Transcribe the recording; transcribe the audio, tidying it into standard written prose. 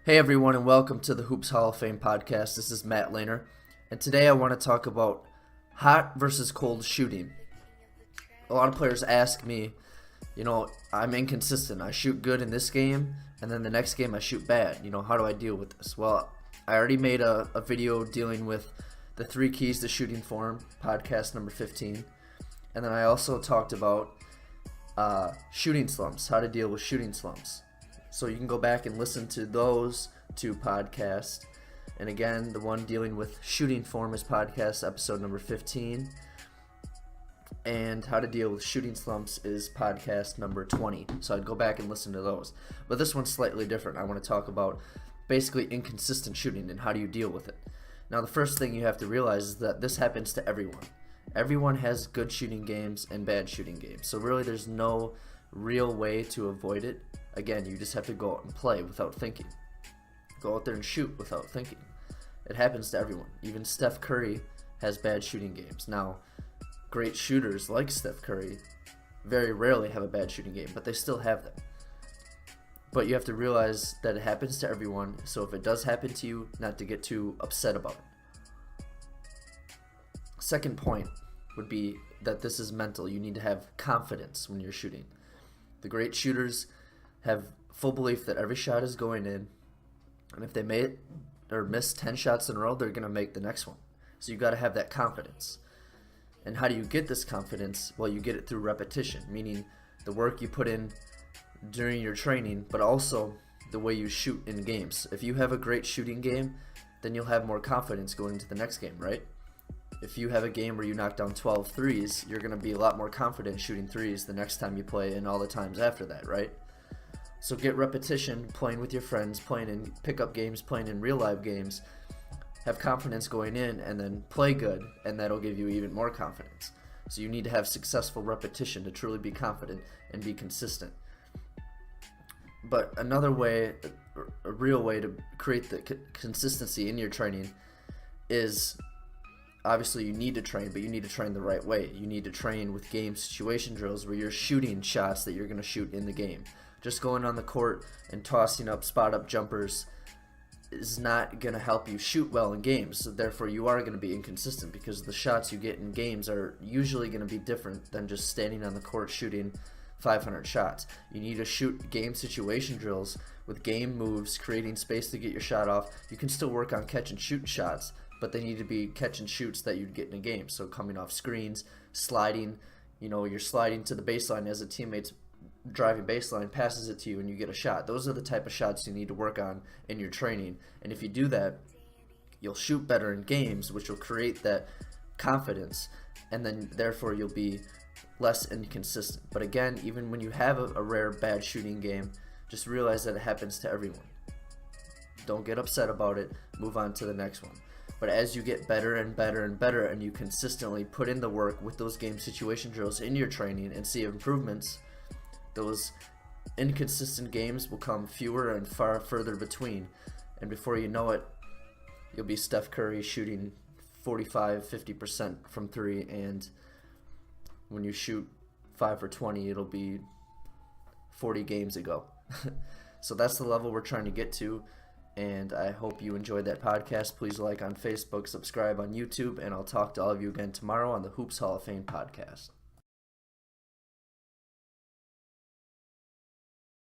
Hey everyone, and welcome to the Hoops Hall of Fame podcast. This is Matt Lehner, and today I want to talk about hot versus cold shooting. A lot of players ask me, I'm inconsistent. I shoot good in this game, and then the next game I shoot bad. How do I deal with this? Well, I already made a video dealing with the 3 keys to shooting form, podcast number 15, and then I also talked about shooting slumps, how to deal with shooting slumps. So you can go back and listen to those 2 podcasts. And again, the one dealing with shooting form is podcast episode number 15. And how to deal with shooting slumps is podcast number 20. So I'd go back and listen to those. But this one's slightly different. I want to talk about basically inconsistent shooting and how do you deal with it. Now the first thing you have to realize is that this happens to everyone. Everyone has good shooting games and bad shooting games. So really there's no real way to avoid it. Again, you just have to go out and play without thinking. Go out there and shoot without thinking. It happens to everyone. Even Steph Curry has bad shooting games. Now, great shooters like Steph Curry very rarely have a bad shooting game, but they still have them. But you have to realize that it happens to everyone, so if it does happen to you, not to get too upset about it. Second point would be that this is mental. You need to have confidence when you're shooting. The great shooters have full belief that every shot is going in, and if they miss 10 shots in a row, they're going to make the next one. So you've got to have that confidence. And how do you get this confidence? Well, you get it through repetition, meaning the work you put in during your training, but also the way you shoot in games. If you have a great shooting game, then you'll have more confidence going into the next game, right? If you have a game where you knock down 12 threes, you're going to be a lot more confident shooting threes the next time you play and all the times after that, right? So get repetition, playing with your friends, playing in pickup games, playing in real life games. Have confidence going in and then play good, and that'll give you even more confidence. So you need to have successful repetition to truly be confident and be consistent. But another way, a real way to create the consistency in your training is, obviously you need to train, but you need to train the right way. You need to train with game situation drills where you're shooting shots that you're going to shoot in the game. Just going on the court and tossing up spot-up jumpers is not going to help you shoot well in games. So therefore, you are going to be inconsistent because the shots you get in games are usually going to be different than just standing on the court shooting 500 shots. You need to shoot game situation drills with game moves, creating space to get your shot off. You can still work on catch and shoot shots, but they need to be catch and shoots that you'd get in a game. So coming off screens, sliding, you're sliding to the baseline as a teammate's driving baseline, passes it to you, and you get a shot. Those are the type of shots you need to work on in your training. And if you do that, you'll shoot better in games, which will create that confidence, and then therefore you'll be less inconsistent. But again, even when you have a rare bad shooting game, just realize that it happens to everyone. Don't get upset about it. Move on to the next one. But as you get better and better and better, and you consistently put in the work with those game situation drills in your training and see improvements, those inconsistent games will come fewer and far further between. And before you know it, you'll be Steph Curry shooting 45-50% from 3, and when you shoot 5 for 20, it'll be 40 games ago. So that's the level we're trying to get to. And I hope you enjoyed that podcast. Please like on Facebook, subscribe on YouTube, and I'll talk to all of you again tomorrow on the Hoops Hall of Fame podcast.